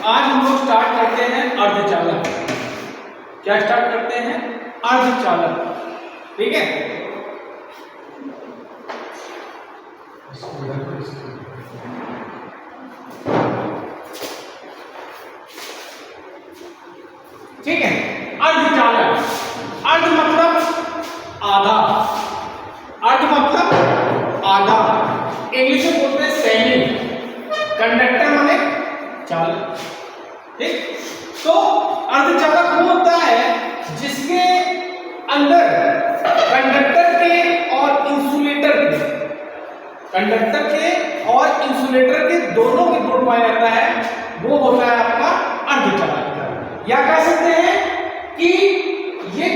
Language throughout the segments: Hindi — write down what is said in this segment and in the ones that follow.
आज हम लोग स्टार्ट करते हैं अर्धचालक। क्या स्टार्ट करते हैं? अर्धचालक। ठीक है, ठीक है। अर्धचालक, अर्ध मतलब आधा, अर्ध मतलब आधा, इंग्लिश में बोलते हैं सेमी, कंडक्टर माने चालक। ठीक, तो अर्धचालक वो होता है जिसके अंदर कंडक्टर के और इंसुलेटर के, कंडक्टर के और इंसुलेटर के दोनों के गुण पाया जाता है, वो होता है आपका अर्धचालक। या कह सकते हैं कि ये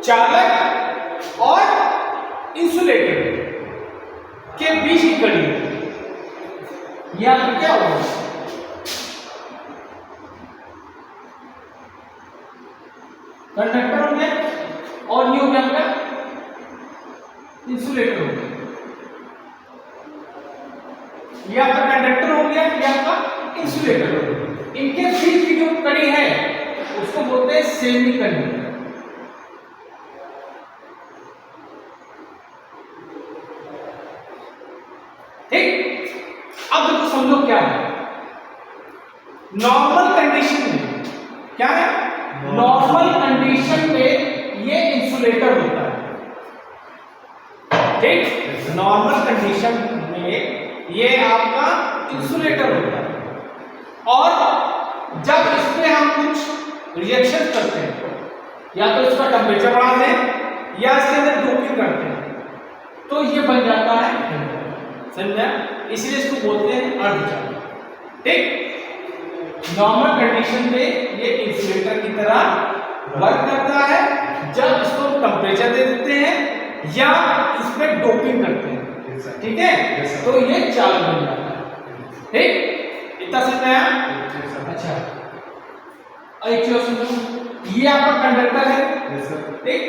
चालक और इंसुलेटर के बीच की कड़ी है। यह आपका क्या होगा? कंडक्टर हो गया और ये हो गया आपका इंसुलेटर हो गया। ये आपका कंडक्टर हो गया, ये आपका इंसुलेटर हो गया। इनके बीच की जो कड़ी है उसको बोलते हैं सेमी कंडक्टर। ठीक, अब देखो समझो क्या है। नॉर्मल कंडीशन में क्या है? नॉर्मल कंडीशन में ये इंसुलेटर होता है। ठीक, नॉर्मल कंडीशन में ये आपका इंसुलेटर होता है, और जब इसमें हम कुछ रिएक्शन करते हैं, या तो इसका टेम्परेचर बढ़ा दें या इसके अंदर डोपिंग करते हैं, तो ये बन जाता है, समझा? इसलिए इसको बोलते हैं अर्धचालक। ठीक, नॉर्मल कंडीशन में ये इंसुलेटर की तरह वर्क करता है, जब इसको टेम्परेचर दे देते हैं या इसमें डोपिंग करते हैं। ठीक है, तो ये चालक बन जाता है। ठीक, इतना समझ में आया? अच्छा, एक चीज समझो, ये आपका कंडक्टर है। ठीक,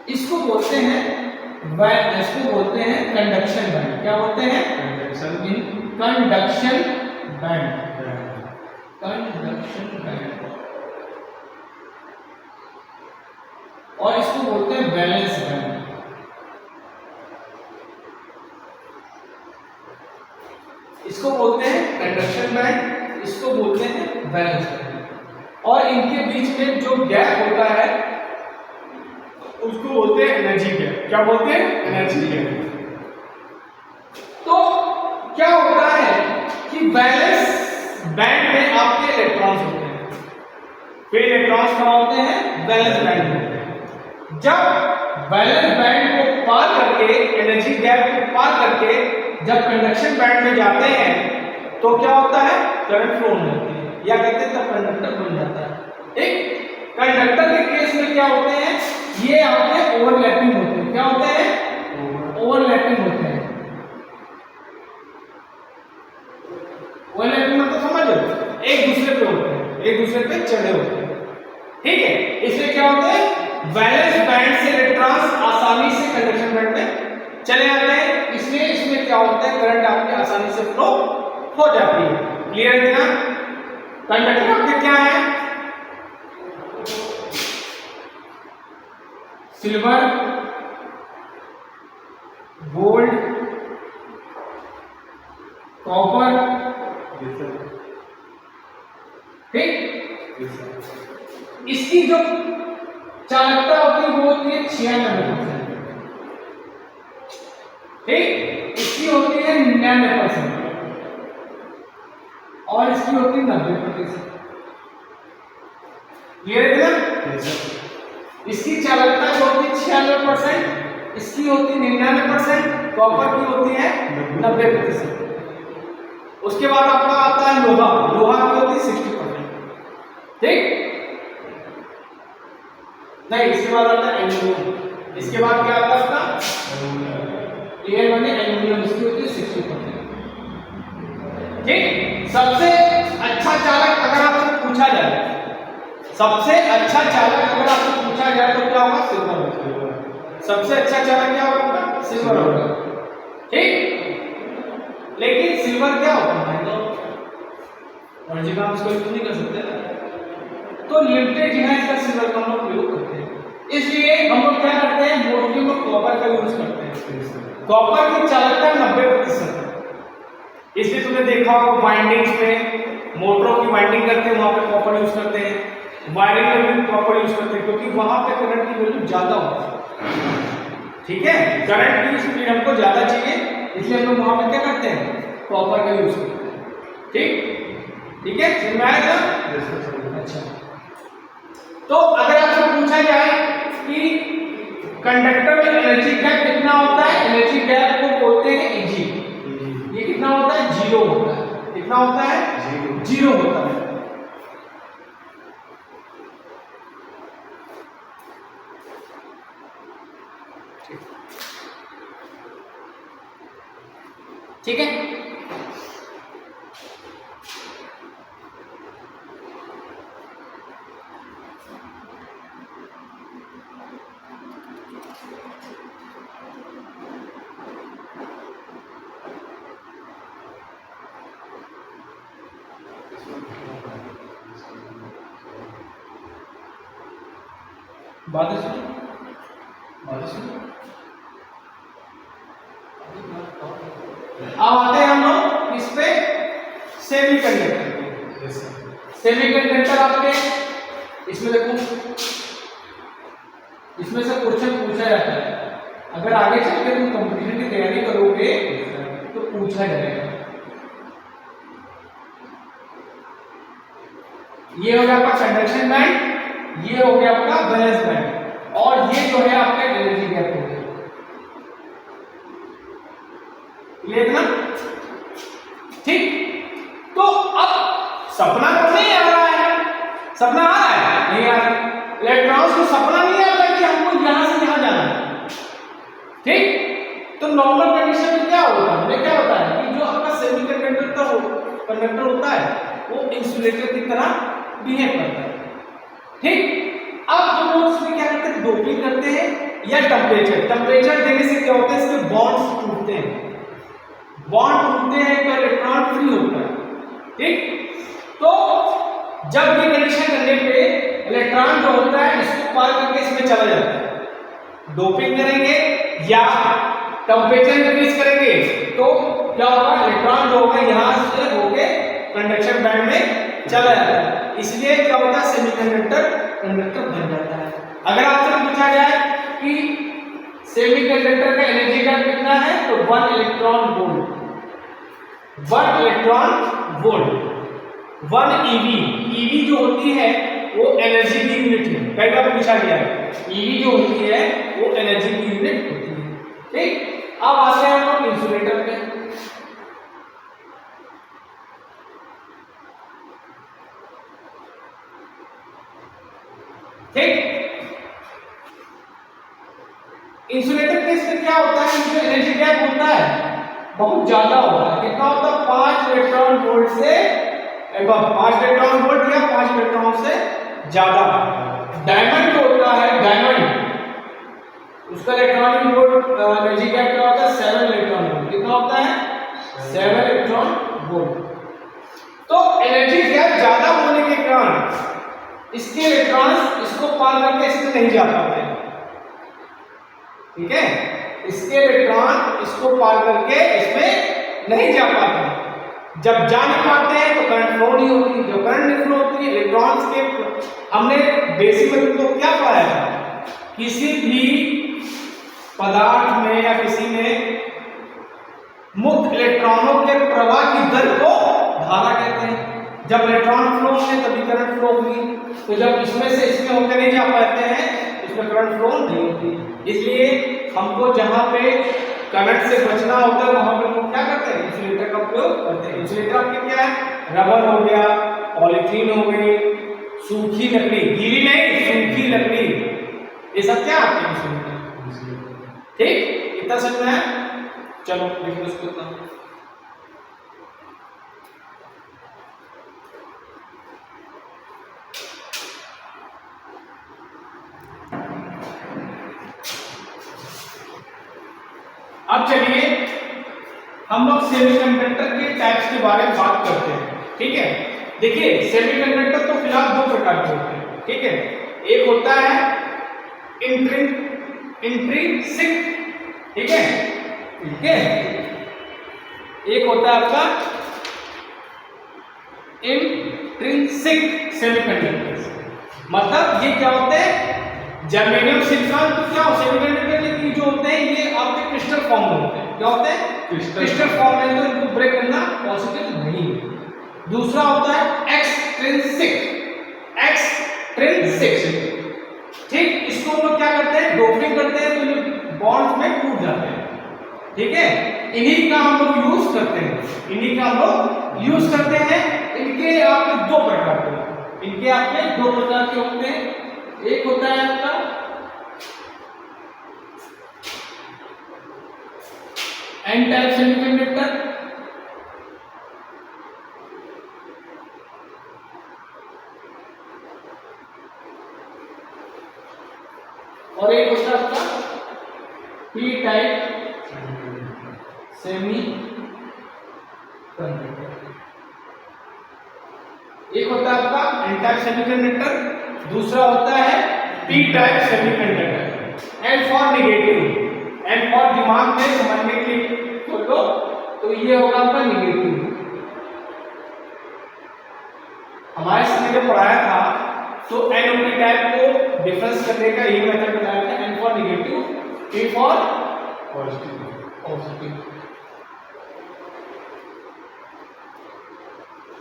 इसको बोलते हैं इसको बोलते हैं कंडक्शन बैंड। क्या बोलते हैं? Conduction band, conduction band. और इसको बोलते हैं बैलेंस बैंड। इसको बोलते हैं कंडक्शन बैंड, इसको बोलते हैं बैलेंस बैंड। और इनके बीच में जो गैप होता है उसको बोलते हैं एनर्जी गैप। क्या बोलते हैं? Energy gap. तो क्या होता है कि बैलेंस बैंड में आपके इलेक्ट्रॉन्स होते हैं, फिर इलेक्ट्रॉन्स कहाँ होते हैं? बैलेंस बैंड में होते हैं। जब बैलेंस बैंड को पार करके, एनर्जी गैप को पार करके जब कंडक्शन बैंड में जाते हैं, तो क्या होता है? करंट फ्लो होने लगती है, या कहते हैं तब कंडक्टर बन जाता है। ठीक, कंडक्टर के केस में क्या होते हैं? ये आपके ओवरलैपिंग होते हैं। क्या होते हैं? ओवरलैपिंग होते हैं। ओवरलैपिंग मतलब समझ लो, एक दूसरे पे होते हैं, एक दूसरे पे चढ़े होते हैं। ठीक है, इसलिए क्या होते हैं? वैलेंस बैंड से इलेक्ट्रॉन्स आसानी से कंडक्शन बैंड में चले जाते हैं, इसलिए इसमें क्या होता है? करंट आपके आसानी से फ्लो हो जाती है। क्लियर है ना? कंडक्टर आपके क्या है? Silver, gold, copper. ठीक, इसकी जो चालकता होती है वो होती है 96%। ठीक, इसकी होती है 99% और इसकी होती है 90%। क्लियर है ना? इसकी चालकता जो होती है 96%, इसकी होती है 99%, कॉपर की होती है 90%। उसके बाद आपका आता है लोहा, लोहा की होती है 60%। ठीक, नहीं, इसके बाद आता है एल्यूमिनियम। इसके बाद क्या आता है आपका? क्लियर बने? एल्यूमिनियम, इसकी होती है 60%। ठीक, सबसे अच्छा चालक अगर आपसे पूछा जाए सबसे अच्छा चालक अगर आपसे पूछा जाए तो क्या होगा? सिल्वर होगा। सबसे अच्छा चालक क्या होगा? सिल्वर होगा। ठीक, लेकिन सिल्वर क्या होता है? तो एनर्जी का हम इसको यूज नहीं कर सकते ना, तो लिमिटेड जो है इसका सिल्वर का हम लोग प्रयोग करते हैं। इसलिए हम लोग क्या करते हैं? मोस्टली में कॉपर का यूज करते हैं। कॉपर की चालकता 90% है। इसलिए तुमने देखा होगा वाइंडिंग्स में, मोटरों की वाइंडिंग करते हैं वहां पे कॉपर यूज करते हैं, वायरिंग में भी कॉपर यूज करते हैं, क्योंकि वहां पे करंट की वैल्यू ज्यादा होती है। ठीक है, करंट की स्पीड हमको ज्यादा चाहिए, इसलिए हम लोग वहां पे क्या करते हैं? कॉपर का यूज करते हैं। ठीक है, समझ में आया ना? अच्छा, तो अगर आपसे पूछा जाए कि कंडक्टर में एनर्जी गैप कितना होता है? एनर्जी गैप को बोलते हैं Eg। ये कितना होता है? 0 होता है। कितना होता है? 0 होता है। ठीक है, बात सुनो, बात सुनो। अब आते हैं हम लोग इस पे सेमीकंडक्टर। सेमीकंडक्टर आपके इसमें देखो, इसमें से क्वेश्चन पूछा जाता है। अगर आगे चल के तुम कंपटीशन की तैयारी करोगे तो पूछा जाएगा। ये हो गया आपका कंडक्शन बैंड, ये हो गया आपका वैलेंस बैंड, और ये जो है आपका एनर्जी गैप हो गया। क्लियर ना? ठीक, तो अब सपना तो नहीं आ रहा है, सपना आ रहा है? नहीं आ रहा है। इलेक्ट्रॉन्स को सपना नहीं आता कि हमको यहां से यहां जाना है। ठीक, तो नॉर्मल कंडीशन में क्या होता है? हमें क्या होता है कि जो आपका कंडक्टर होता है वो इंसुलेटर की तरह बिहेव करता है। ठीक, अब हम लोग इसमें क्या करते हैं? डोपिंग करते हैं या टेम्परेचर देने से क्या होता है? इसके बॉन्ड्स टूटते हैं, बॉन्ड टूटते हैं तो इलेक्ट्रॉन फ्री होता है। ठीक, तो जब ये कंडीशन करने पे इलेक्ट्रॉन जो होता है इसको पार करके इसमें चला जाता है। डोपिंग करेंगे या टेम्परेचर इंक्रीज करेंगे तो क्या होगा? इलेक्ट्रॉन जो होगा यहां से होके कंडक्शन बैंड में चला जाता है। इसलिए क्या होता है? सेमीकंडक्टर कंडक्टर बन जाता है। अगर आपसे पूछा जाए कि सेमीकंडक्टर का एनर्जी गैप कितना है तो 1 electron volt, 1 electron volt, 1 EV. EV जो होती है वो एनर्जी की यूनिट है, कई बार पूछा गया है। ईवी जो होती है वो एनर्जी की यूनिट होती है। ठीक, अब आते हैं हम लोग इंसुलेटर पे। ठीक, इंसुलेटर केस में क्या होता है? जो एनर्जी गैप होता है बहुत ज्यादा होता है। कितना होता है? 5 इलेक्ट्रॉन वोल्ट से 5 इलेक्ट्रॉन वोल्ट या 5 इलेक्ट्रॉन से ज्यादा। डायमंड जो होता है, डायमंड उसका इलेक्ट्रॉनिक वोल्ट एनर्जी गैप क्या होता है? 7 इलेक्ट्रॉन वोल्ट। कितना होता है? 7 इलेक्ट्रॉन वोल्ट। तो एनर्जी गैप ज्यादा होने के कारण इसके इलेक्ट्रॉन्स इसको पार करके इसमें नहीं जा पाते। ठीक है, इसके इलेक्ट्रॉन इसको पार करके इसमें नहीं जा पाते। जब जा नहीं पाते हैं तो करंट फ्लो नहीं होती। जब करंट नहीं फ्लो होती है, इलेक्ट्रॉन्स के हमने बेसिक में तुमको क्या पढ़ाया था? किसी भी पदार्थ में या किसी में मुक्त इलेक्ट्रॉनों के प्रवाह की दर को धारा कहते हैं। जब इलेक्ट्रॉन फ्लो होंगे तभी करंट फ्लो होगी। तो जब इसमें से इसमें होकर नहीं जा पाते हैं इसमें करंट फ्लो नहीं होती। इसलिए हमको जहां पे करंट से बचना होता है वहां पर हम क्या करते हैं? इंसुलेटर का उपयोग करते हैं। इंसुलेटर आपके क्या है? रबर हो गया, पॉलीथीन हो गई, सूखी लकड़ी, गीली नहीं सूखी लकड़ी, ये सब क्या आपके इंसुलेटर। ठीक, इतना समझ में है? चलो देखो इसको इतना। अब चलिए हम लोग सेमीकंडक्टर के टाइप्स के बारे में बात करते हैं, ठीक है। देखिए सेमीकंडक्टर तो फिलहाल दो प्रकार के होते हैं, ठीक है। एक होता है इंट्रिंसिक, ठीक है, ठीक है। एक होता है आपका इंट्रिंसिक सेमीकंडक्टर, मतलब ये क्या होते हैं, जर्मेनियम सिलिकॉन तो क्या सेमीकंडक्टर लेकिन जो होते हैं ये आपके क्रिस्टल फॉर्म में होते हैं। क्या होते हैं? क्रिस्टल फॉर्म में, तो इनको ब्रेक करना पॉसिबल नहीं है। दूसरा होता है एक्सट्रिंसिक, ठीक। इसको हम लोग क्या करते हैं, डोपिंग करते हैं तो ये बॉन्ड्स में टूट जाते हैं, ठीक है। इन्हीं का हम लोग यूज करते हैं, इनके आपके दो प्रकार के होते हैं। एक होता है आपका एन टाइप सेमीकंडक्टर, और एक होता है आपका पी टाइप सेमीकंडक्टर। एक होता है आपका एन टाइप सेमीकंडक्टर, दूसरा होता है P type semiconductor. N for negative, N for दिमाग में समझने के लिए बोलो तो ये होगा आपका निगेटिव। हमारे सामने जब पढ़ाया था तो एन और पी टाइप को डिफरेंस करने का यही मेथड बताया था, N for negative, P for positive,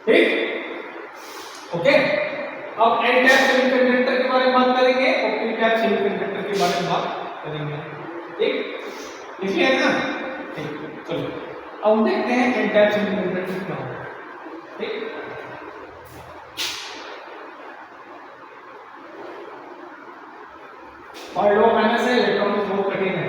ठीक, ओके। अब एन टाइप सेमीकंडक्टर के बारे में बात करेंगे और पी टाइप सेमीकंडक्टर के बारे में बात करेंगे, ठीक, इसलिए है ना, ठीक। चलो अब देखते हैं एन टाइप सेमीकंडक्टर क्या होता है, ठीक। और लो माइनस है, इलेक्ट्रॉन फ्लो कठिन है।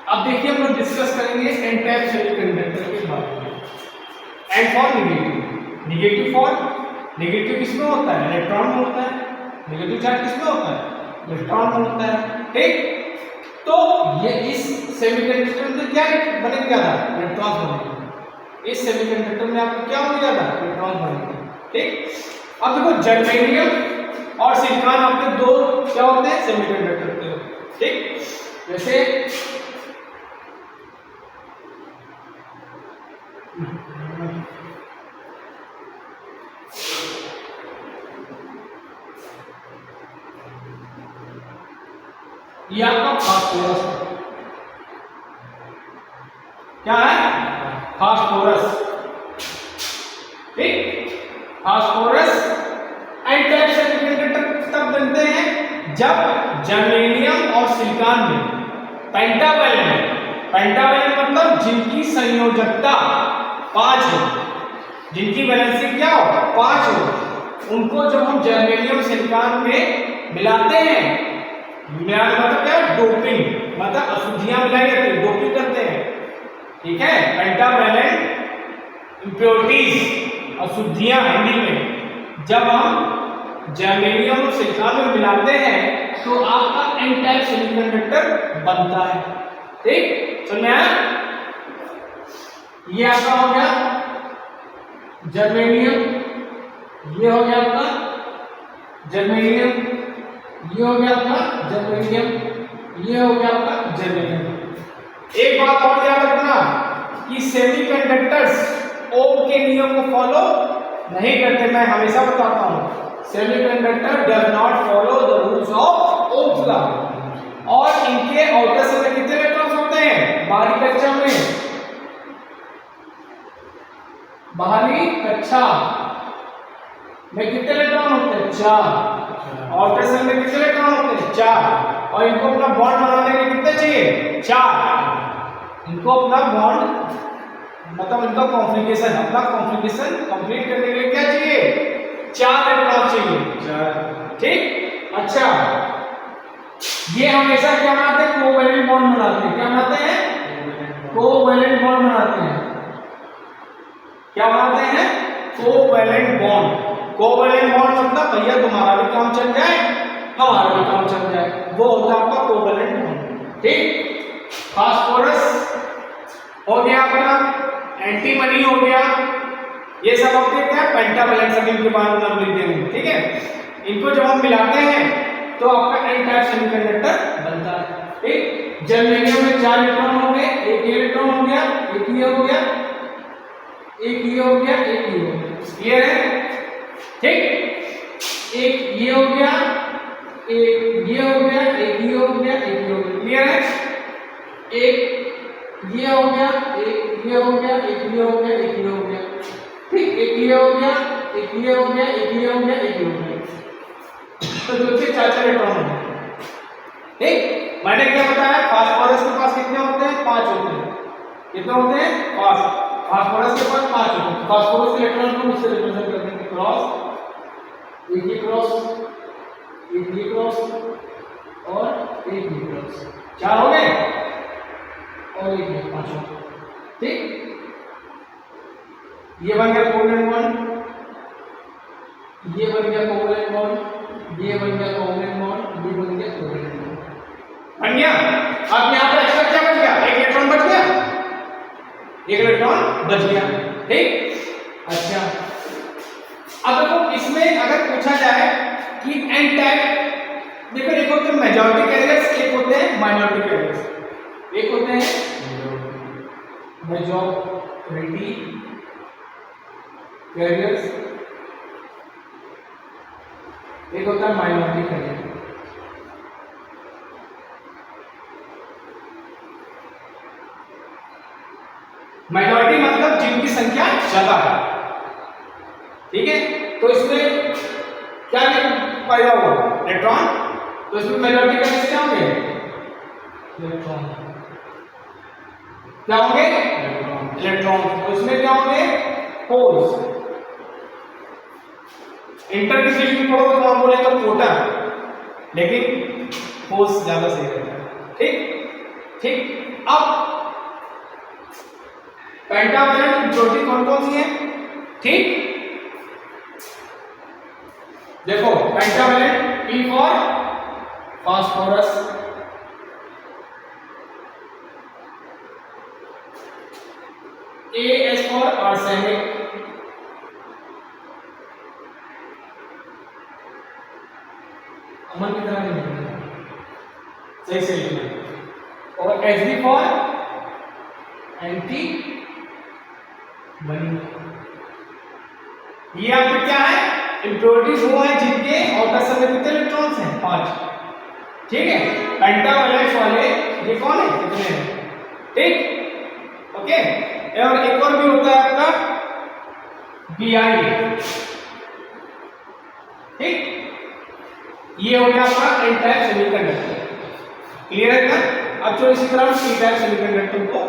अब देखिए हम लोग डिस्कस करेंगे एन टाइप सेमीकंडक्टर के बारे में। एन फॉर निगेटिव, निगेटिव किसमें होता है, इलेक्ट्रॉन में होता है। नेगेटिव चार्ज किसमें होता है, इलेक्ट्रॉन में होता है, ठीक। तो ये इस सेमीकंडक्टर में क्या बनेगा ज्यादा, इलेक्ट्रॉन बनेंगे। इस सेमीकंडक्टर में आपको क्या होने ज्यादा, इलेक्ट्रॉन बनेंगे, ठीक। अब देखो जर्मेनियम और सिलिकॉन आपके दो क्या होते हैं, सेमीकंडक्टर के, ठीक। जैसे ये आपका फास्फोरस क्या है, फास्फोरस, ठीक। फास्फोरस एन टाइप सेमीकंडक्टर तब बनते हैं जब जर्मेनियम और सिलिकॉन में पेंटावैलेंट मतलब जिनकी संयोजकता 5 हो, जिनकी वैलेंसी क्या हो, 5 हो, उनको जब हम जर्मेनियम सिलिकॉन में मिलाते हैं, मिलाने मतलब क्या, डोपिंग, मतलब अशुद्धियां मिलाई जाती है, डोपिंग करते हैं, ठीक है। पेंटावैलेंट इंप्योरिटीज, अशुद्धियां हिंदी में, जब हम जर्मेनियम और सिलिकॉन में मिलाते हैं तो आपका एन टाइप सेमीकंडक्टर बनता है, ठीक। समझ में आया? ये आपका हो गया जर्मेनियम, ये हो गया आपका जर्मेनियम, ये हो गया आपका जर्मेनियम, ये हो गया आपका जर्मेनियम। एक बात और याद रखना, कि सेमीकंडक्टर्स ओम के नियम को फॉलो नहीं करते। मैं हमेशा बताता हूं semiconductor does not follow the rules of Ohm's law. और इनके आउटर सेल में कितने इलेक्ट्रॉन्स होते हैं? बाहरी कक्षा में, बाहरी कक्षा में कितने इलेक्ट्रॉन होते हैं? 4। आउटर सेल में कितने इलेक्ट्रॉन होते हैं? 4। और इनको अपना बॉन्ड बनाने के लिए कितने चाहिए? 4। इनको अपना बॉन्ड मतलब इनका कॉन्फ़िगरेशन, अपना कॉन्फ़िगरेशन कंप्लीट करने के लिए क्या चाहिए? 4 इलेक्ट्रॉन चाहिए। 4। ठीक। अच्छा, ये हमेशा क्या बनाते हैं? कोवैलेंट बॉन्ड बनाते हैं। क्या बनाते हैं? कोवैलेंट बॉन्ड बनाते हैं। क्या बनाते हैं? Covalent bond. कोवैलेंट बॉन्ड मतलब भैया तुम्हारा भी काम चल जाए, हमारा भी काम चल जाए, वो होता है आपका कोवैलेंट बॉन्ड। ठीक। फास्फोरस हो गया अपना, एंटीमनी हो गया, ये सब आपके क्या पेंटावैलेंट सब इनके बारे में नाम लिख देंगे। ठीक है। इनको जब हम मिलाते हैं तो आपका एन टाइप सेमीकंडक्टर बनता है। ठीक। जर्मेनियम में 4 इलेक्ट्रॉन हो गए, एक इलेक्ट्रॉन हो गया, एक ये हो गया, एक ये हो गया, एक ये हो गया। क्लियर है? ठीक। एक ये हो गया, एक ये हो गया, एक ये हो गया, एक ये हो गया। क्लियर है? एक ये हो गया, एक ये हो गया, एक ये हो गया, एक ये हो गया। ठीक। एक ये हो गया, एक ये हो गया, एक ये हो गया, एक ये हो गया। तो देखिए 4 इलेक्ट्रॉन हो गए। ठीक। मैंने क्या बताया? फास्फोरस के पास कितने होते हैं? 5 होते हैं। कितने होते हैं? 5। फास्फोरस के पास 5 होते हैं। फास्फोरस के इलेक्ट्रॉन को इससे रिप्रेजेंट करते हैं क्रॉस, एक ये क्रॉस, एक ये क्रॉस और एक ये क्रॉस। 4 हो गए और एक ये 5 हो गए। ठीक। ये बन गया कोवैलेंट बॉन्ड, ये बन गया कोवैलेंट बॉन्ड, ये बन गया कोवैलेंट बॉन्ड, ये बन गया कोवैलेंट बॉन्ड। बन गया। अब यहां पर एक्स्ट्रा क्या बच गया? एक इलेक्ट्रॉन बच गया, एक इलेक्ट्रॉन बच गया। ठीक। अच्छा, अब देखो इसमें अगर पूछा जाए कि एन टाइप, देखो एक होते हैं मेजॉरिटी कैरियर्स, एक होते हैं माइनॉरिटी कैरियर्स। एक होते हैं मेजॉरिटी कैरियर्स, एक होता है माइनॉरिटी कैरियर। माइनॉरिटी मतलब जिनकी संख्या ज्यादा है। ठीक है। तो इसमें क्या पैदा हुआ? इलेक्ट्रॉन। तो इसमें मेजॉरिटी कैरियर्स क्या होंगे? इलेक्ट्रॉन। क्या होंगे? इलेक्ट्रॉन। तो इसमें क्या होंगे? होल्स। इंटर की स्टेज में पढ़ो तो आप बोले तो कोटा, लेकिन होल्स ज्यादा सही रहता है। ठीक। ठीक। अब पेंटावैलेंट इम्प्योरिटी कौन कौन सी है? ठीक। देखो pentavalent, P for phosphorus, AS for arsenic, Aman की तरह नहीं लिखना, सही से लिखना। और HB फॉर एंटी मनी। ये आपके क्या है? इम्प्योरिटीज वो है जिनके आउटर सेल में कितने इलेक्ट्रॉन्स हैं? 5। ठीक है। पेंटावैलेंट वाले ये कौन है? कितने हैं? ठीक। ओके। और एक और भी होता है आपका Bi। ठीक। ये हो गया आपका एन टाइप सेमीकंडक्टर। क्लियर है क्या? अब जो इसी तरह पी टाइप सेमीकंडक्टर को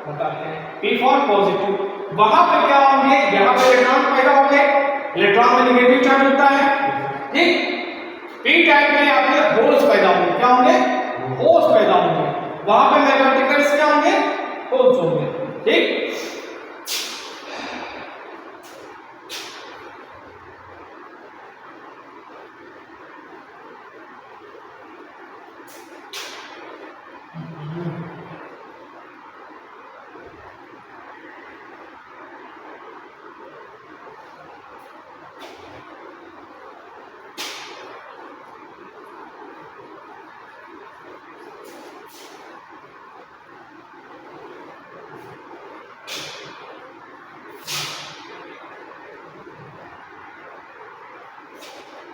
बताते हैं। P फॉर पॉजिटिव, वहां पर क्या होंगे? यहां पर इलेक्ट्रॉन पैदा होंगे, इलेक्ट्रॉन में नेगेटिव चार्ज होता है। ठीक। P टाइप में आपके होल्स पैदा होंगे। क्या होंगे? होल्स पैदा होंगे। वहां पे मेजॉरिटी कैरियर्स क्या होंगे? होल्स होंगे। ठीक।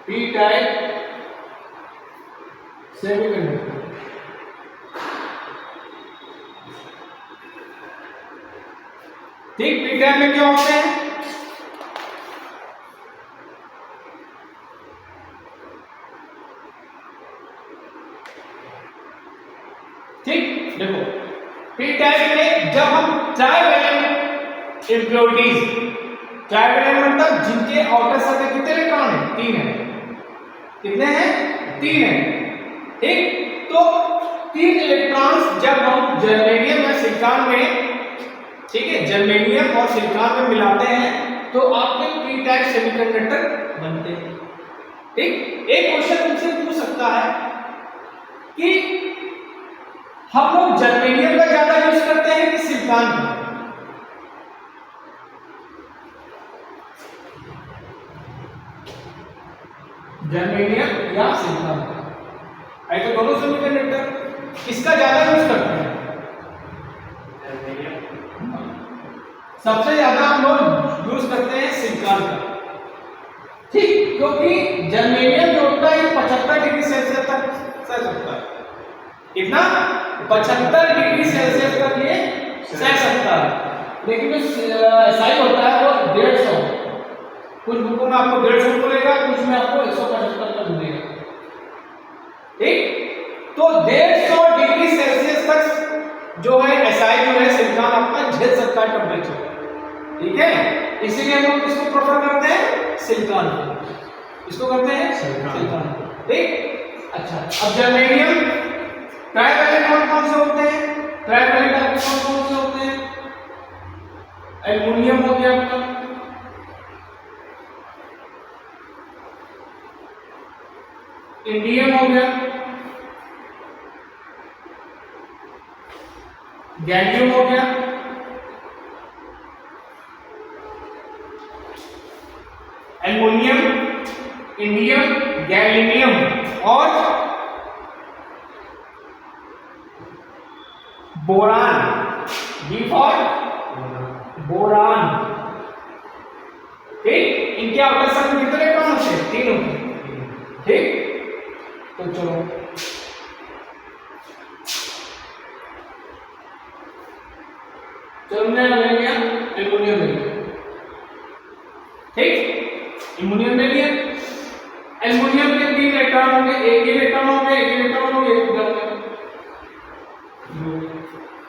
P type semiconductor. ठीक, पी टाइप में क्या होते हैं? ठीक, देखो पी टाइप में जब हम ट्राइवैलेंट इम्प्योरिटीज, ट्राइवैलेंट मतलब जिनके आउटर सर्कल कितने इलेक्ट्रॉन है? 3 है। कितने हैं? 3 है। ठीक, तो 3 इलेक्ट्रॉन्स जब हम जर्मेनियम या सिलिकॉन में, ठीक है, जर्मेनियम और सिलिकॉन में मिलाते हैं तो आपके पी टाइप सेमीकंडक्टर बनते हैं। ठीक, एक क्वेश्चन तुमसे पूछ सकता है कि हम लोग जर्मेनियम का ज्यादा यूज करते हैं कि सिलिकॉन का? जर्मेनियम या सिलिकॉन का? ऐसे दोनों सेमीकंडक्टर, किसका ज्यादा यूज करते हैं? सबसे ज्यादा हम लोग यूज करते हैं सिलिकॉन का। ठीक, क्योंकि जर्मेनियम जो होता है 75 डिग्री सेल्सियस तक सह सकता है। कितना? 75 डिग्री सेल्सियस तक ये सह सकता है, लेकिन जो SI होता है वो 150, कुछ बुकों में आपको 150 मिलेगा, कुछ में आपको 175 तक मिलेगा। ठीक, तो 150 डिग्री सेल्सियस तक जो है SI जो है सिलिकॉन आपका झेल सकता है टेम्परेचर। ठीक है, इसीलिए हम लोग किसको प्रेफर करते हैं? सिलिकॉन को। इसको करते हैं सिलिकॉन को। ठीक, अच्छा, अब जर्मेनियम ट्राइवैलेंट कौन से होते हैं? ट्राइवैलेंट आपके कौन से होते हैं? एल्युमिनियम हो गया आपका, इंडियम हो गया, गैलियम हो गया, एल्युमिनियम, इंडियम, गैलियम और बोरान। B for boron. ठीक, इनके आउटर सर्कल कितने इलेक्ट्रॉन होते हैं? 3 होते हैं। ठीक, तो चलो हमने ले लिया एल्युमिनियम ले लिया। ठीक, एल्युमिनियम ले लिया। एल्युमिनियम के 3 इलेक्ट्रॉन होंगे, एक ही इलेक्ट्रॉन होंगे, एक इलेक्ट्रॉन होंगे, एक होंगे।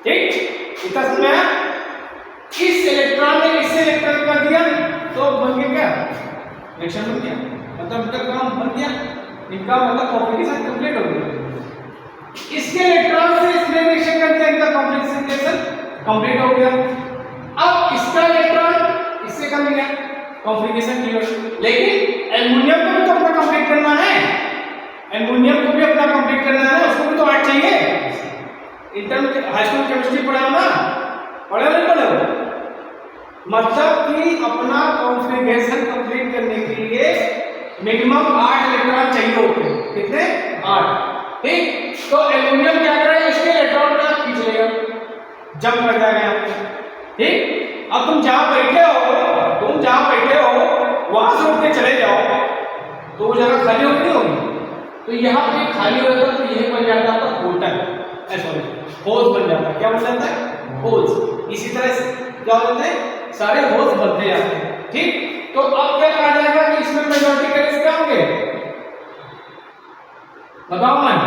ठीक, इतना समझ में आया? इस इलेक्ट्रॉन ने इससे इलेक्ट्रॉन कर दिया तो बन गया क्या? रिएक्शन बन गया, मतलब इनका काम बन गया, इनका मतलब कॉम्प्लिकेशन कंप्लीट हो गया। इसके इलेक्ट्रॉन से इसमें रिएक्शन करते हैं, इनका कॉम्प्लिकेशन कंप्लीट हो गया। अब इसका इलेक्ट्रॉन इससे कर लिया, कॉम्प्लिकेशन क्लियर। लेकिन एल्युमिनियम को भी तो अपना कंप्लीट करना है, एल्युमिनियम को भी अपना कंप्लीट करना है, उसको भी तो 8 चाहिए। इंटर हाई स्कूल केमिस्ट्री पढ़ा हो ना? पढ़े नहीं पढ़े हो? मतलब कि अपना कॉन्फ़िगरेशन कंप्लीट करने के लिए मिनिमम 8 इलेक्ट्रॉन चाहिए होते हैं। कितने? 8। ठीक, तो एल्युमिनियम क्या करेगा? इसके इलेक्ट्रॉन को खींच लेगा, जंप कर जाएगा। ठीक, अब तुम जहां बैठे हो वहां से उठ के चले जाओ तो वो जगह खाली होगी, होगी, तो यहाँ पे खाली होगा तो यही बन जाता है होटल, सॉरी होल्स बन जाता है। क्या बन जाता है? होल्स। इसी तरह से क्या होते हैं? सारे होल्स बनते जाते हैं। ठीक, तो अब क्या कहा जाएगा कि इसमें मेजॉरिटी कैरेक्टर्स क्या होंगे? बताओ मन,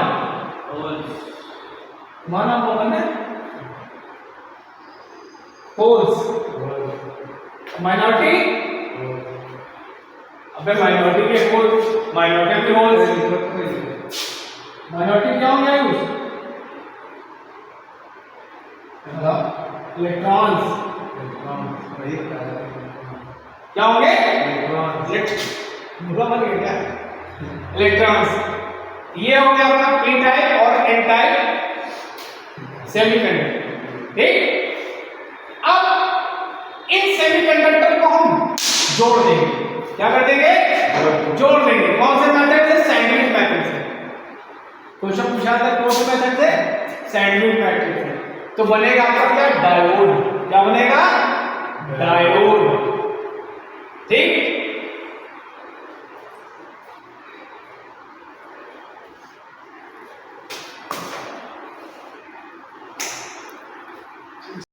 माना मोहन है होल्स, माइनॉरिटी, अबे माइनॉरिटी के होल्स, माइनॉरिटी के होल्स, माइनॉरिटी क्या होंगे? इलेक्ट्रॉन्स क्या होंगे? इलेक्ट्रॉन्स। ये हो गया अपना पी टाइप और एन टाइप सेमीकंडक्टर। ठीक, अब इन सेमीकंडक्टर को हम जोड़ देंगे। क्या कर देंगे? जोड़ देंगे। कौन से मेथड से? सैंडविच मेथड से। क्वेश्चन पूछा था कौन से मेथड से? सैंडविच मेथड से। तो बनेगा आपका क्या? डायोड। क्या बनेगा? डायोड।